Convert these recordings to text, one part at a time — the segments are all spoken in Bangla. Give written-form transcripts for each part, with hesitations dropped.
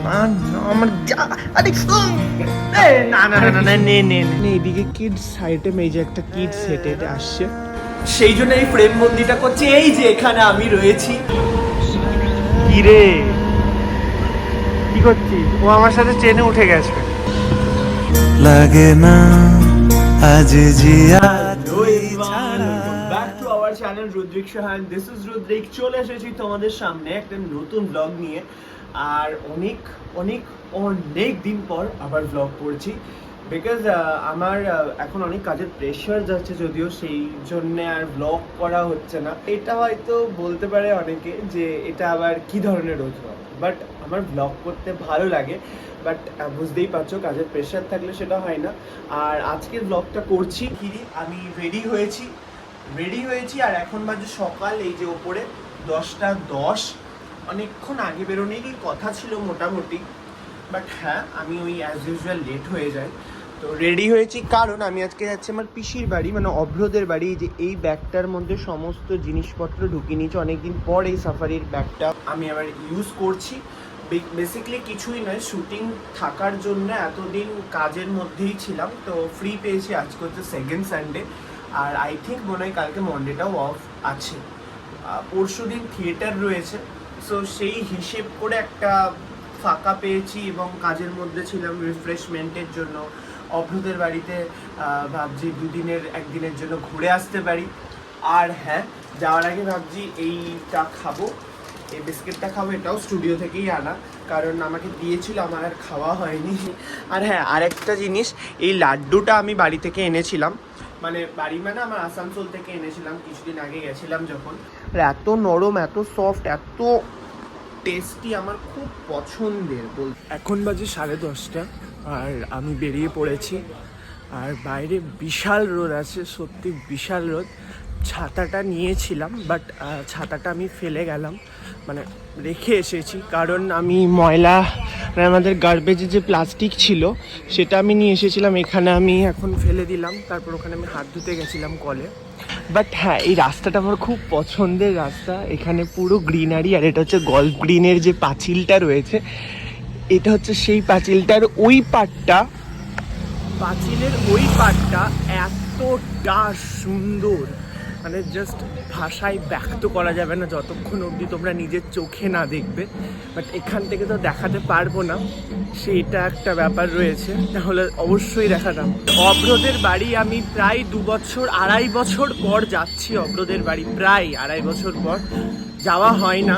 না না আমার আরে না না না না নে নে নে এদিকে কিডস আইটেম, এই যে একটা কিডস হেঁটে হেঁটে আসছে, সেই জন্য এই ফ্রেম বন্দিটা করছি। এই যে এখানে আমি রয়েছি। কি রে কি করছিস? ও আমার সাথে ট্রেনে উঠে গেছে। লাগে না আজ Zia back to our channel Rudrik Sahan, this is Rudrik. চলে এসেছি তোমাদের সামনে একটা নতুন ব্লগ নিয়ে। আর অনেক অনেক অনেক দিন পর আবার ব্লগ করছি, বিকজ আমার এখন অনেক কাজের প্রেশার যাচ্ছে, যদিও সেই জন্য আর ব্লগ করা হচ্ছে না। এটা হয়তো বলতে পারে অনেকে যে এটা আবার কি ধরনের রোজগার, বাট আমার ব্লগ করতে ভালো লাগে। বাট বুঝতেই পারছো কাজের প্রেশার থাকলে সেটা হয় না। আর আজকের ব্লগটা করছি কি, আমি রেডি হয়েছি আর এখন বাজে সকাল, এই যে ওপরে 10টা 10। অনেকক্ষণ আগে বেরোনেরই কথা ছিল মোটামুটি, বাট হ্যাঁ আমি ওই অ্যাজ ইউজুয়াল লেট হয়ে যায়। তো রেডি হয়েছি কারণ আমি আজকে যাচ্ছি আমার পিসির বাড়ি, মানে অভ্রদের বাড়ি। যে এই ব্যাগটার মধ্যে সমস্ত জিনিসপত্র ঢুকিয়ে নিয়েছি অনেকদিন পর, এই সাফারির ব্যাগটা আমি আবার ইউজ করছি। বেসিক্যালি কিছুই নয়, শুটিং থাকার জন্য এতদিন কাজের মধ্যেই ছিলাম, তো ফ্রি পেয়েছি। আজকে হচ্ছে সেকেন্ড সানডে, আর আই থিঙ্ক মনে হয় কালকে মন্ডেটাও অফ আছে। পরশু দিন থিয়েটার রয়েছে, সো সেই হিসেব করে একটা ফাঁকা পেয়েছি এবং কাজের মধ্যে ছিলাম রিফ্রেশমেন্টের জন্য। অভ্রদের বাড়িতে ভাবছি একদিনের জন্য ঘুরে আসতে পারি। আর হ্যাঁ, যাওয়ার আগে ভাবছি এইটা খাবো, এই বিস্কিটটা খাবো। এটাও স্টুডিও থেকেই আনা, কারণ আমাকে দিয়েছিল, আমার আর খাওয়া হয়নি। আর হ্যাঁ, আরেকটা জিনিস, এই লাড্ডুটা আমি বাড়ি থেকে এনেছিলাম, মানে আমার আসানসোল থেকে এনেছিলাম কিছুদিন আগে গেছিলাম যখন। আর এত নরম, এত সফট, এত টেস্টি, আমার খুব পছন্দের। এখন বাজে 10:30 আর আমি বেরিয়ে পড়েছি। আর বাইরে বিশাল রোদ আছে, সত্যি বিশাল রোদ। ছাতাটা নিয়েছিলাম, বাট ছাতাটা আমি ফেলে গেলাম, মানে রেখে এসেছি, কারণ আমি ময়লা, আমাদের গার্বেজে যে প্লাস্টিক ছিল সেটা আমি নিয়ে এসেছিলাম, এখানে আমি এখন ফেলে দিলাম। তারপর ওখানে আমি হাত ধুতে গেছিলাম কলে। বাট হ্যাঁ, এই রাস্তাটা আমার খুব পছন্দের রাস্তা। এখানে পুরো গ্রিনারি, আর এটা হচ্ছে গল্ফ গ্রিনের যে পাঁচিলটা রয়েছে, এটা হচ্ছে সেই পাঁচিলটার ওই পাটটা, পাঁচিলের ওই পাটটা এতটা সুন্দর, মানে জাস্ট ভাষায় ব্যক্ত করা যাবে না যতক্ষণ অবধি তোমরা নিজের চোখে না দেখবে। বাট এখান থেকে তো দেখাতে পারবো না, সেইটা একটা ব্যাপার রয়েছে, তাহলে অবশ্যই দেখাতাম। অভ্রদের বাড়ি আমি প্রায় 2-2.5 বছর পর যাচ্ছি। অভ্রদের বাড়ি প্রায় 2.5 বছর পর যাওয়া হয় না।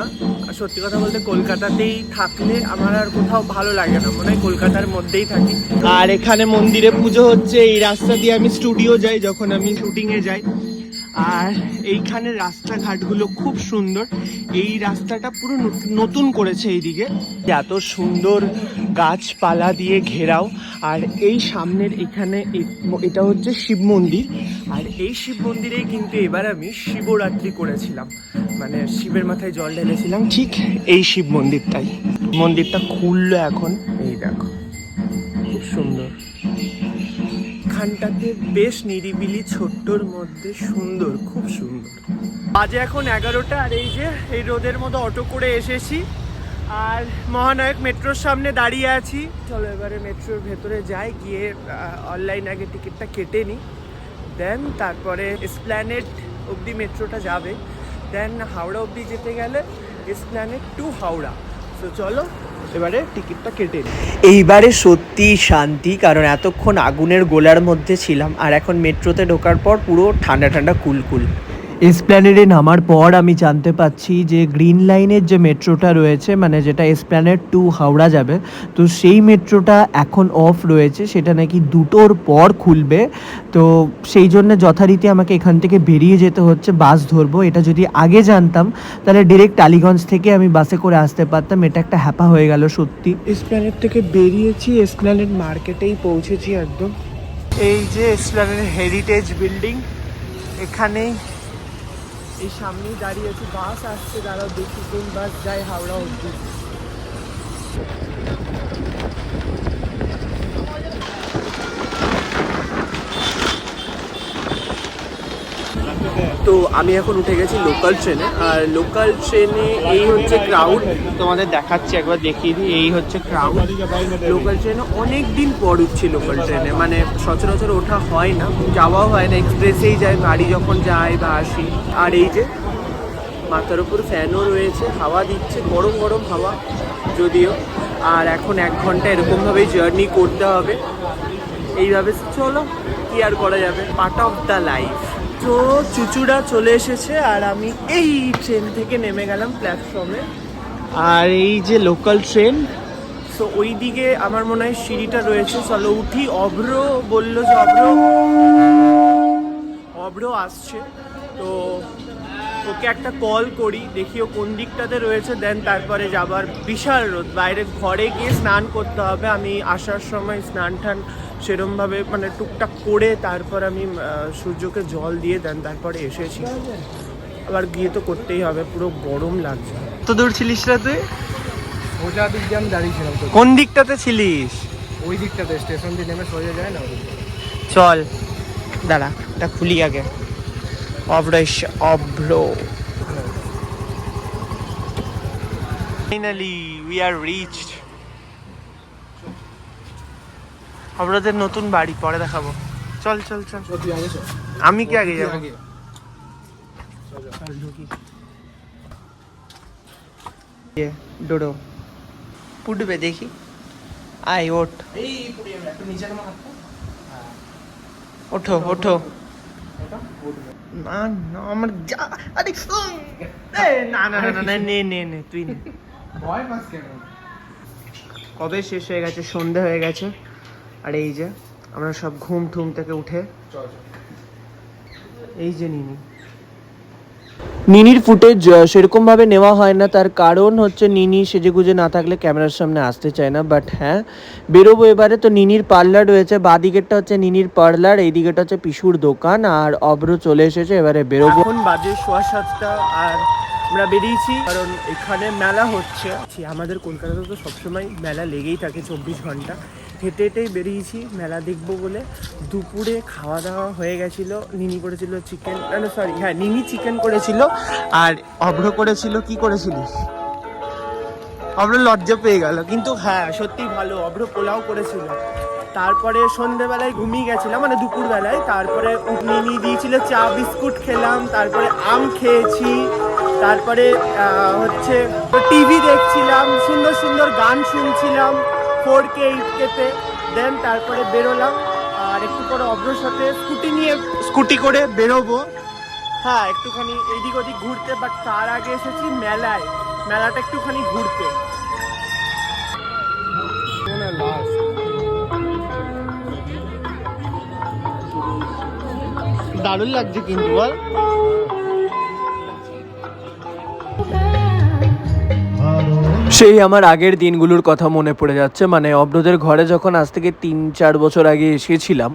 সত্যি কথা বলতে কলকাতাতেই থাকলে আমার আর কোথাও ভালো লাগে না, মনে হয় কলকাতার মধ্যেই থাকি। আর এখানে মন্দিরে পুজো হচ্ছে, এই রাস্তা দিয়ে আমি স্টুডিও যাই যখন আমি শুটিংয়ে যাই। আর এইখানে রাস্তাঘাটগুলো খুব সুন্দর, এই রাস্তাটা পুরো নতুন করেছে এইদিকে, এত সুন্দর গাছপালা দিয়ে ঘেরাও। আর এই সামনের এখানে এটা হচ্ছে শিব মন্দির, আর এই শিব মন্দিরেই কিন্তু এবার আমি শিবরাত্রি করেছিলাম, মানে শিবের মাথায় জল ঢেলেছিলাম, ঠিক এই শিব মন্দিরটাই। মন্দিরটা খুললো এখন, এই দেখো খুব সুন্দর। এখানটাতে বেশ নিরিবিলি, ছোট্টর মধ্যে সুন্দর, খুব সুন্দর। বাজে এখন 11টা, আর এই যে এই রোদের মধ্যে অটো করে এসেছি আর মহানায়ক মেট্রোর সামনে দাঁড়িয়ে আছি। চলো এবারে মেট্রোর ভেতরে যাই, গিয়ে অনলাইন আগে টিকিটটা কেটে নিই, দেন তারপরে এসপ্ল্যানেড অবধি মেট্রোটা যাবে, দেন হাওড়া অবধি যেতে গেলে এসপ্ল্যানেড টু হাওড়া। তো চলো এবারে টিকিটটা কেটে নিই। এইবারে সত্যি শান্তি, কারণ এতক্ষণ আগুনের গোলার মধ্যে ছিলাম, আর এখন মেট্রোতে ঢোকার পর পুরো ঠান্ডা ঠান্ডা কুলকুল। এসপ্ল্যানেডে নামার পর আমি জানতে পাচ্ছি যে গ্রিন লাইনের যে মেট্রোটা রয়েছে, মানে যেটা এসপ্ল্যানেড টু হাওড়া যাবে, তো সেই মেট্রোটা এখন অফ রয়েছে, সেটা নাকি 2টোর পর খুলবে। তো সেই জন্য যথারীতি আমাকে এখান থেকে বেরিয়ে যেতে হচ্ছে, বাস ধরবো। এটা যদি আগে জানতাম তাহলে ডিরেক্ট টালিগঞ্জ থেকে আমি বাসে করে আসতে পারতাম। এটা একটা হ্যাপা হয়ে গেল সত্যি। এসপ্ল্যানেড থেকে বেরিয়েছি, এসপ্ল্যানেড মার্কেটেই পৌঁছেছি একদম। এই যে এসপ্ল্যানেড হেরিটেজ বিল্ডিং, এখানেই এই সামনেই দাঁড়িয়ে আছি। বাস আসছে, দাঁড়াও দেখি কোন বাস যায় হাওড়া অবধি। তো আমি এখন উঠে গেছি লোকাল ট্রেনে, আর লোকাল ট্রেনে এই হচ্ছে ক্রাউড, তোমাদের দেখাচ্ছি একবার দেখিয়ে দিই, এই হচ্ছে ক্রাউড। লোকাল ট্রেনে অনেক দিন পর উঠছি লোকাল ট্রেনে, মানে সচরাচর ওঠা হয় না, যাওয়াও হয় না, এক্সপ্রেসেই যায় গাড়ি যখন যায় বা আসি। আর এই যে মাথার উপর ফ্যানও রয়েছে, হাওয়া দিচ্ছে, গরম গরম হাওয়া যদিও। আর এখন 1 ঘন্টা এরকমভাবেই জার্নি করতে হবে, এইভাবে চলো কি আর করা যাবে, পার্ট অফ দ্য লাইফ। তো চুচুড়া চলে এসেছে আর আমি এই ট্রেন থেকে নেমে গেলাম প্ল্যাটফর্মে। আর এই যে লোকাল ট্রেন, তো ওই দিকে আমার মনে হয় সিঁড়িটা রয়েছে, চলো উঠি। অভ্র বললো যে অভ্র আসছে, তো ওকে একটা কল করি, দেখিও কোন দিকটাতে রয়েছে, দেন তারপরে যাবার। বিশাল রোদ বাইরে, ঘরে গিয়ে স্নান করতে হবে। আমি আসার সময় স্নান টান সেরমভাবে মানে টুকটাক করে তারপর আমি সূর্যকে জল দিয়ে দেন তারপরে এসেছি। আবার গিয়ে তো করতেই হবে, পুরো গরম লাগছে। তো দূর ছিলিস না তুই? ওটা দিক দিয়ে আমি দাঁড়িয়ে ছিলাম। তো কোন দিকটাতে ছিলিস? ওই দিকটাতে স্টেশন দিয়ে নেমে সোজা যায় না, ওই দিকটা। চল দাঁড়া, এটা খুলি আগে। অভ্র ফাইনালি উই আর রিচড। অভ্রদের নতুন বাড়ি পরে দেখাবো, চল চল চল। তুই আগে চল। আমি কি আগে যাবো? ডোডো পুডবে দেখি, আয় ওঠ, এই পুড়ে যাবে, একটু নিচে নামা হাতটা। ওঠো ওঠো। না না আমার যা, আরে না না না না, নে নে নে তুই নে। ভয় পাস কেন? কবে শেষ হয়ে গেছে, সন্ধে হয়ে গেছে। আর এই যে আমরা সব ঘুম ঠুম থেকে উঠে, চল চল। এই যে নিনির ফুটেজ সেরকমভাবে নেওয়া হয় না, তার কারণ হচ্ছে নিনি সেজেগুজে না থাকলে ক্যামেরার সামনে আসতে চায় না। বাট হ্যাঁ, বেরোবো এবারে। তো নিনির পার্লার রয়েছে, বাঁ দিকেরটা হচ্ছে নিনির পার্লার, এই দিকেটা হচ্ছে পিসুর দোকান। আর অভ্র চলে এসেছে, এবারে বেরোবো। এখন বাজে 7:15 আর আমরা বেরিয়েছি কারণ এখানে মেলা হচ্ছে। আমাদের কলকাতাতে তো সবসময় মেলা লেগেই থাকে 24 ঘন্টা। হেঁটে হেঁটেই বেরিয়েছি মেলা দেখবো বলে। দুপুরে খাওয়া দাওয়া হয়ে গেছিলো, নিনি করেছিল চিকেন, না সরি হ্যাঁ নিনি চিকেন করেছিল, আর অভ্র করেছিল, কি করেছিলিস? অভ্র লজ্জা পেয়ে গেল, কিন্তু হ্যাঁ সত্যি ভালো, অভ্র পোলাও করেছিল। তারপরে সন্ধেবেলায় ঘুমিয়ে গেছিলাম, মানে দুপুরবেলায়। তারপরে নিনি দিয়েছিল চা বিস্কুট খেলাম, তারপরে আম খেয়েছি, তারপরে হচ্ছে টিভি দেখছিলাম, সুন্দর সুন্দর গান শুনছিলাম 4K 8K-তে। দেন তারপরে বেরোলাম, আর একটু পরে অভ্রর সাথে স্কুটি করে বেরোবো, হ্যাঁ একটুখানি এদিক ওদিক ঘুরতে। বাট তার আগে এসেছি মেলাটা একটুখানি ঘুরতে। দারুণ লাগছে কিন্তু বল। সেই আমার আগের দিনগুলোর কথা মনে পড়ে যাচ্ছে, মানে অভ্রদের ঘরে যখন আজ থেকে 3-4 বছর আগে এসেছিলাম,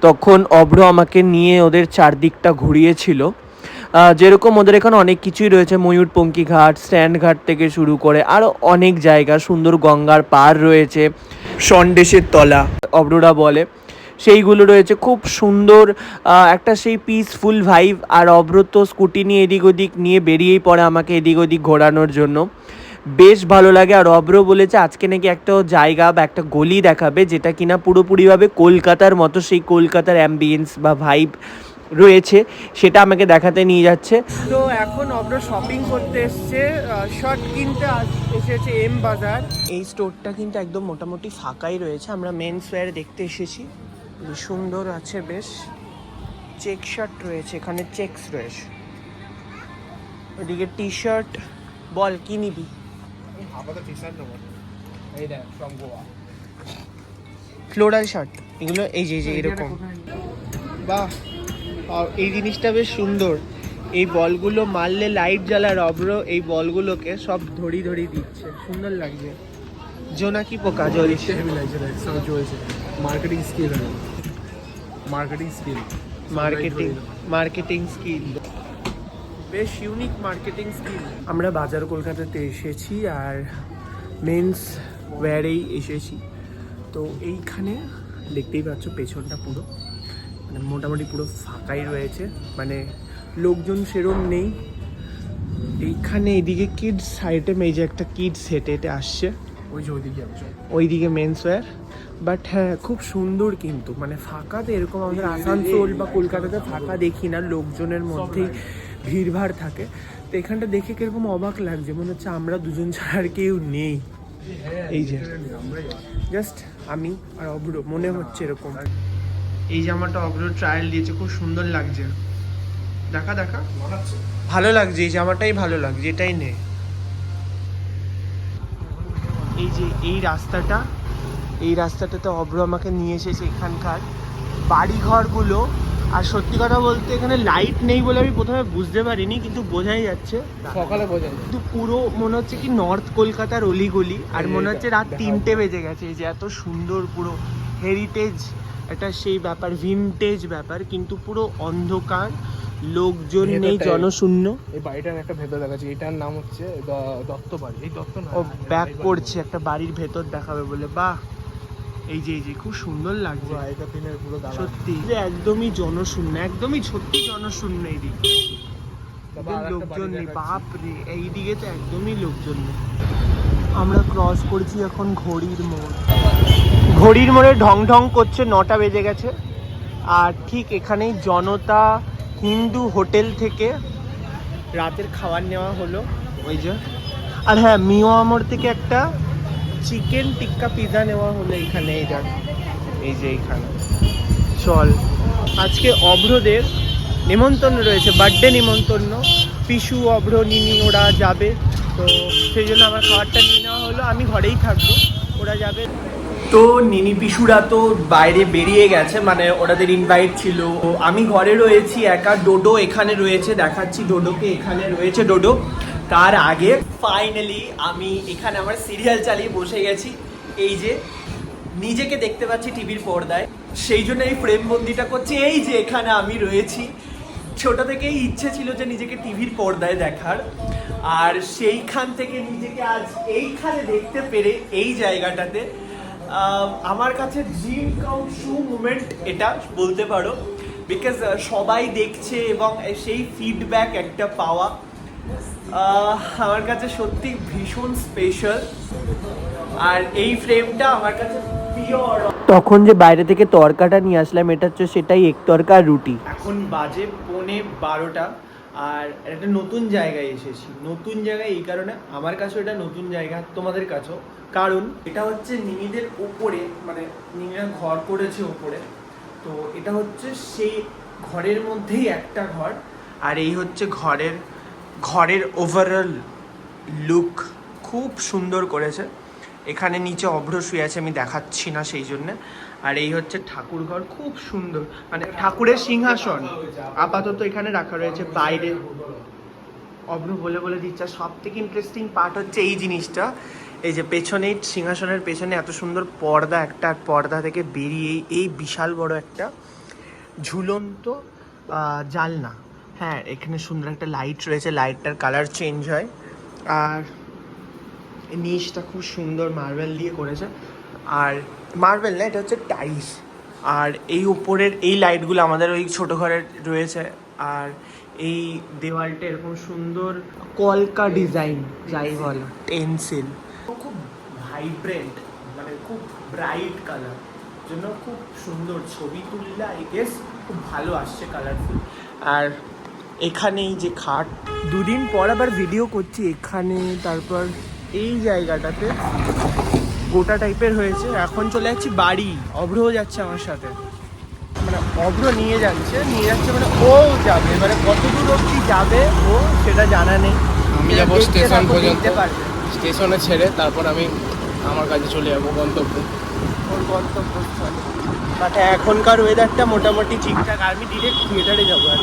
তখন অভ্র আমাকে নিয়ে ওদের চারদিকটা ঘুরিয়েছিল। যেরকম ওদের এখানে অনেক কিছুই রয়েছে, ময়ূরপঙ্খী ঘাট, স্ট্যান্ড ঘাট থেকে শুরু করে আরও অনেক জায়গা, সুন্দর গঙ্গার পাড় রয়েছে, সন্দেশের তলা অভ্ররা বলে, সেইগুলো রয়েছে। খুব সুন্দর একটা সেই পিসফুল ভাইব। আর অভ্র তো স্কুটি নিয়ে এদিক ওদিক নিয়ে বেরিয়েই পড়ে আমাকে এদিক ওদিক ঘোরানোর জন্য, বেশ ভালো লাগে। আর অভ্র বলেছে আজকে নাকি একটা জায়গা বা একটা গলি দেখাবে, যেটা কিনা পুরোপুরিভাবে কলকাতার মতো, সেই কলকাতার অ্যাম্বিয়েন্স বা ভাইব রয়েছে, সেটা আমাকে দেখাতে নিয়ে যাচ্ছে। তো এখন অভ্র শপিং করতে এসছে, শার্ট কিনতে এসেছে এম বাজার। এই স্টোরটা কিন্তু একদম মোটামুটি ফাঁকাই রয়েছে, আমরা মেন্স ওয়্যার দেখতে এসেছি, সুন্দর আছে বেশ। চেক শার্ট রয়েছে এখানে, চেকস রয়েছে, ওইদিকে টি শার্ট। বল কি নিবি? আপাতত টি-শার্ট নেবো, এই দেখ ফ্রম গোয়া ফ্লোরাল শার্ট এগুলো, এই যে এরকম। বাহ, এই জিনিসটা বেশ সুন্দর। এই বলগুলো মারলে লাইট জ্বালার, অভ্র এই বলগুলোকে সব ধরি দিচ্ছে, সুন্দর লাগছে। জোনাকি পোকা জ্বলছে, মার্কেটিং স্কিল, মার্কেটিং স্কিল, বেশ ইউনিক মার্কেটিং স্কিল। আমরা বাজার কলকাতাতে এসেছি আর মেন্স ওয়্যারেই এসেছি। তো এইখানে দেখতেই পাচ্ছ পেছনটা পুরো মানে মোটামুটি পুরো ফাঁকাই রয়েছে, মানে লোকজন সেরম নেই। এইখানে এইদিকে কিডস আইটেম, এই যে একটা কিডস হেঁটে হেঁটে আসছে, ওই যে ওইদিকে আছে। ওইদিকে মেন্স ওয়্যার। বাট হ্যাঁ, খুব সুন্দর কিন্তু, মানে ফাঁকা তো এরকম আমাদের আসানসোল বা কলকাতাতে ফাঁকা দেখি না, লোকজনের মধ্যেই ভিড়ভাড় থাকে। তো এখানটা দেখে কিরকম অবাক লাগছে, মনে হচ্ছে আমরা দুজন ছাড়া আর কেউ নেই। এই যে জাস্ট আমি আর অব্র, মনে হচ্ছে এরকম। এই জামাটা অব্র ট্রায়াল দিয়েছে, খুব সুন্দর লাগছে। দেখা দেখা ভালো লাগছে, এই জামাটাই ভালো লাগছে, এটাই নে। এই যে এই রাস্তাটাতে অব্র আমাকে নিয়ে এসেছে এখানকার বাড়িঘরগুলো। আর সত্যি কথা বলতে এখানে লাইট নেই বলে আমি প্রথমে বুঝতে পারিনি, কিন্তু বোঝাই যাচ্ছে সকালে বোঝা যায়। কিন্তু পুরো মনে হচ্ছে কি নর্থ কলকাতার অলিগলি, আর মনে হচ্ছে রাত 3টে বেজে গেছে। এই যে এত সুন্দর পুরো হেরিটেজ, এটা সেই ব্যাপার, ভিনটেজ ব্যাপার, কিন্তু পুরো অন্ধকার, লোকজন নেই, জনশূন্য। এই বাড়িটার একটা ভেতর দেখাচ্ছে, এটার নাম হচ্ছে দত্ত বাড়ি। এই দত্ত না, ও ব্যাক করছে একটা বাড়ির ভেতর দেখাবে বলে, বাহ। এই যে খুব সুন্দর লাগছে, আগেকার দিনের পুরো দালান। সত্যি যে একদমই জনশূন্য, একদমই সত্যি জনশূন্য। এইদিকে লোকজন নেই, বাপ রে, এইদিকে তো একদমই লোকজন নেই। আমরা ক্রস করছি এখন ঘড়ির মোড়। ঘড়ির মোড়ে ঢং ঢং করছে, 9টা বেজে গেছে। আর ঠিক এখানেই জনতা হিন্দু হোটেল থেকে রাতের খাবার নেওয়া হলো, ওই যে। আর হ্যাঁ, মিও আমর থেকে একটা চিকেন টিক্কা পিৎজা নেওয়া হলো এইখানে। এই যে এইখানে চল, আজকে অভ্রদের নিমন্ত্রণ রয়েছে, বার্থডে নিমন্ত্রণ। পিসু, অভ্র, নিনি ওরা যাবে, তো সেই জন্য আমার খাবারটা নিয়ে নেওয়া হলো। আমি ঘরেই থাকবো, ওরা যাবে। তো নিনি পিসুরা তো বাইরে বেরিয়ে গেছে, মানে ওনাদের ইনভাইট ছিল। আমি ঘরে রয়েছি একা, ডোডো এখানে রয়েছে, দেখাচ্ছি ডোডোকে, এখানে রয়েছে ডোডো। তার আগে ফাইনালি আমি এখানে আমার সিরিয়াল চালিয়ে বসে গেছি। এই যে নিজেকে দেখতে পাচ্ছি টিভির পর্দায়, সেই জন্য এই ফ্রেম বন্দিটা করছি। এই যে এখানে আমি রয়েছি, ছোট থেকেই ইচ্ছে ছিল যে নিজেকে টিভির পর্দায় দেখার, আর সেইখান থেকে নিজেকে আজ এইখানে দেখতে পেরে এই জায়গাটাতে আমার কাছে ড্রিম কাম ট্রু মুমেন্ট এটা বলতে পারো। বিকজ সবাই দেখছে এবং সেই ফিডব্যাক একটা পাওয়া আমার কাছে সত্যি ভীষণ স্পেশাল। আর এই ফ্রেমটা আমার কাছে পিওর। তখন যে বাইরে থেকে তরকাটা নিয়ে আসলাম, এটা হচ্ছে সেটাই এক তরকা রুটি। এখন বাজে 11:30, আর একটা নতুন জায়গায় এসেছি। নতুন জায়গায় এই কারণে, আমার কাছেও এটা নতুন জায়গা, তোমাদের কাছেও। কারণ এটা হচ্ছে নিনিদের ওপরে, মানে নিনিরা ঘর করেছে ওপরে, তো এটা হচ্ছে সেই ঘরের মধ্যেই একটা ঘর। আর এই হচ্ছে ঘরের ওভারঅল লুক, খুব সুন্দর করেছে। এখানে নিচে অভ্র শুয়ে আছে, আমি দেখাচ্ছি না সেই জন্যে। আর এই হচ্ছে ঠাকুর ঘর, খুব সুন্দর, মানে ঠাকুরের সিংহাসন আপাতত এখানে রাখা রয়েছে। বাইরে অভ্র বলে দিচ্ছে। সব থেকে ইন্টারেস্টিং পার্ট হচ্ছে এই জিনিসটা, এই যে পেছনে সিংহাসনের পেছনে এত সুন্দর পর্দা একটা, আর পর্দা থেকে বেরিয়ে এই বিশাল বড় একটা ঝুলন্ত জানলা। হ্যাঁ, এখানে সুন্দর একটা লাইট রয়েছে, লাইটটার কালার চেঞ্জ হয়। আর নিচটা খুব সুন্দর মার্বেল দিয়ে করেছে, আর মার্বেল না, এটা হচ্ছে টাইলস। আর এই উপরের এই লাইটগুলো আমাদের ওই ছোটো ঘরের রয়েছে। আর এই দেওয়ালটা এরকম সুন্দর কলকা ডিজাইন, যাই বলো, পেন্সিল, খুব ভাইব্রেন্ট, মানে খুব ব্রাইট কালার, জন্য খুব সুন্দর ছবি তুললে আই গেস খুব ভালো আসছে, কালারফুল। আর এখানেই যে খাট, দুদিন পর আবার ভিডিও করছি এখানে, তারপর এই জায়গাটাতে গোটা টাইপের হয়েছে। এখন চলে যাচ্ছি বাড়ি, অভ্রও যাচ্ছে আমার সাথে, মানে অভ্র নিয়ে যাচ্ছে মানে ও যাবে, মানে কত দূর অবধি যাবে ও সেটা জানা নেই। আমি যাবো স্টেশন পর্যন্ত, পারবে স্টেশনে ছেড়ে তারপর আমি আমার কাছে চলে যাবো গন্তব্যে, ওর গন্তব্যস্থল। বাট এখনকার ওয়েদারটা মোটামুটি ঠিকঠাক, আর আমি ডিরেক্ট থিয়েটারে যাবো আর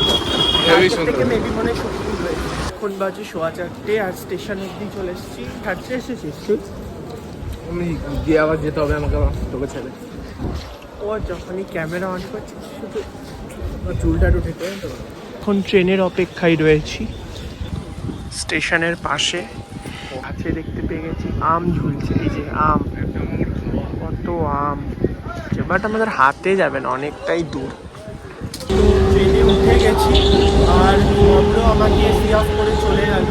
থেকে মেবি মনে হয় শুটিং হয়েছে। এখন বাজে 4:15, আর স্টেশন অবধি চলে এসেছি। হাঁটতে এসেছিস তুই? আমি গিয়ে আবার যেতে হবে আমাকে, তোকে ছেড়ে। ও যখনই ক্যামেরা অন করছিস শুধু চুলটা একটু ঠিক করে। এখন ট্রেনের অপেক্ষায় রয়েছি স্টেশনের পাশে। আছে দেখতে পেয়ে গেছি, আম ঝুলছে, এই যে আম, কত আম, বাট আমাদের হাতে যাবে না, অনেকটাই দূর। ট্রেনে উঠে গেছি আর অব্র আমাকে সি অফ করে চলে গেল।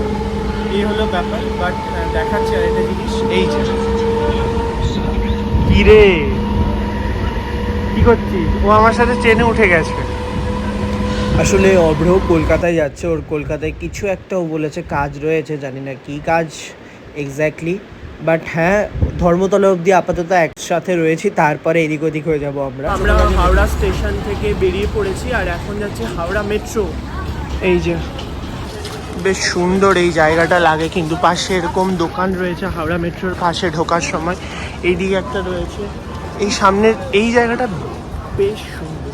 এই হলো ব্যাপার। বাট দেখাচ্ছে আর একটা জিনিস, এই যে কি রে কি করছিস? ও আমার সাথে ট্রেনে উঠে গেছে। আসলে অভ্র কলকাতায় যাচ্ছে, ওর কলকাতায় কিছু একটা ও বলেছে কাজ রয়েছে, জানি না কী কাজ এক্স্যাক্টলি। বাট হ্যাঁ, ধর্মতলা অবধি আপাতত একসাথে রয়েছি, তারপরে এদিক ওদিক হয়ে যাবো আমরা। হাওড়া স্টেশন থেকে বেরিয়ে পড়েছি আর এখন যাচ্ছি হাওড়া মেট্রো। এই যে বেশ সুন্দর এই জায়গাটা লাগে, কিন্তু পাশে এরকম দোকান রয়েছে হাওড়া মেট্রোর পাশে ঢোকার সময়। এইদিকে একটা রয়েছে, এই সামনের এই জায়গাটা বেশ সুন্দর।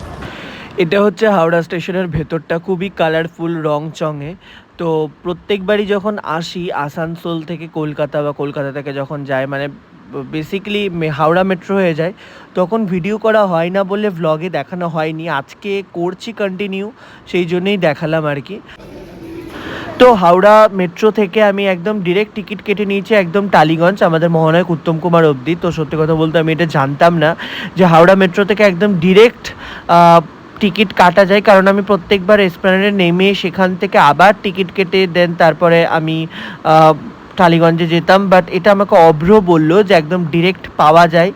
এটা হচ্ছে হাওড়া স্টেশনের ভেতরটা, খুবই কালারফুল রং চঙে। তো প্রত্যেকবারই যখন আসি আসানসোল থেকে কলকাতা বা কলকাতা থেকে যখন যায়, মানে বেসিক্যালি হাওড়া মেট্রো হয়ে যায়, তখন ভিডিও করা হয় না বলে ভ্লগে দেখানো হয়নি। আজকে করছি কন্টিনিউ, সেই জন্যই দেখালাম আর কি। তো হাওড়া মেট্রো থেকে আমি একদম ডিরেক্ট টিকিট কেটে নিয়েছি একদম টালিগঞ্জ, আমাদের মহানায়ক উত্তম কুমার অবধি। তো সত্যি কথা বলতে আমি এটা জানতাম না যে হাওড়া মেট্রো থেকে একদম ডিরেক্ট টিকিট কাটা যায়, কারণ আমি প্রত্যেকবার এসপ্ল্যানেডে নেমে সেখান থেকে আবার টিকিট কেটে দেন তারপরে আমি টালিগঞ্জে যেতাম। বাট এটা আমাকে অভ্র বললো যে একদম ডিরেক্ট পাওয়া যায়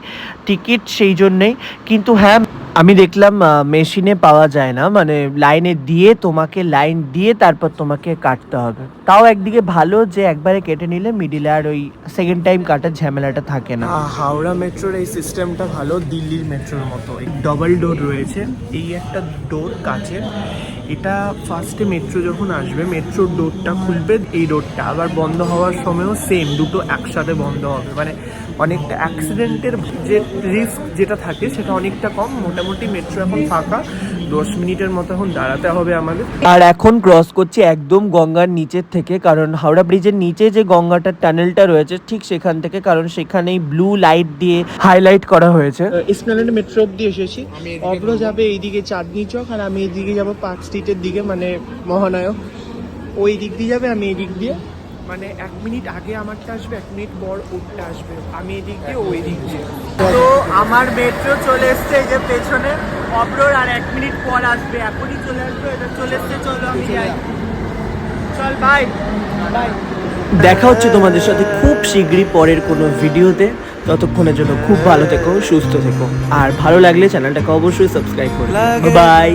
টিকিট, সেই জন্যেই। কিন্তু হ্যাঁ, আমি দেখলাম মেশিনে পাওয়া যায় না, মানে লাইনে দিয়ে তোমাকে লাইন দিয়ে তারপর তোমাকে কাটতে হবে। তাও একদিকে ভালো যে একবারে কেটে নিলে মিডিলে আর ওই সেকেন্ড টাইম কাটার ঝামেলাটা থাকে না। হাওড়া মেট্রোর এই সিস্টেমটা ভালো, দিল্লির মেট্রোর মতো। ডবল ডোর রয়েছে, এই একটা ডোর কাচের, এটা ফার্স্টে মেট্রো যখন আসবে মেট্রোর ডোরটা খুলবে, এই ডোরটা আবার বন্ধ হওয়ার সময়ও সেম, দুটো একসাথে বন্ধ হবে। মানে অনেকটা অ্যাক্সিডেন্টের যে রিস্ক যেটা থাকে সেটা অনেকটা কম। মোটামুটি মেট্রো এখন ফাঁকা, 10 মিনিটের মতো এখন দাঁড়াতে হবে আমাদের। আর এখন ক্রস করছি একদম গঙ্গার নিচের থেকে, কারণ হাওড়া ব্রিজের নিচে যে গঙ্গাটার টানেলটা রয়েছে ঠিক সেখান থেকে, কারণ সেখানেই ব্লু লাইট দিয়ে হাইলাইট করা হয়েছে। এসপ্ল্যানেড মেট্রো অব্দি এসেছি, অভ্র যাবে এইদিকে চাঁদনি চক আর আমি এইদিকে যাবো পার্ক স্ট্রিটের দিকে, মানে মহানায়ক। ওই দিক দিয়ে যাবে, আমি এই দিক দিয়ে, মানে 1 মিনিট আগে আমারটা আসবে, 1 মিনিট পর ওরটা আসবে, আমি এদিক দিয়ে ওই দিক দিয়ে। তো আমার মেট্রো চলে এসছে এই যে পেছনে, অব্রোর আর 1 মিনিট পর আসবে, এখনই চলে আসবে, এটা চলে এসছে। চলো আমি যাই, চল বাই বাই। দেখা হচ্ছে তোমাদের সাথে খুব শীঘ্রই পরের কোনো ভিডিওতে। ততক্ষণের জন্য খুব ভালো থেকো, সুস্থ থেকো, আর ভালো লাগলে চ্যানেলটাকে অবশ্যই সাবস্ক্রাইব করো। বাই।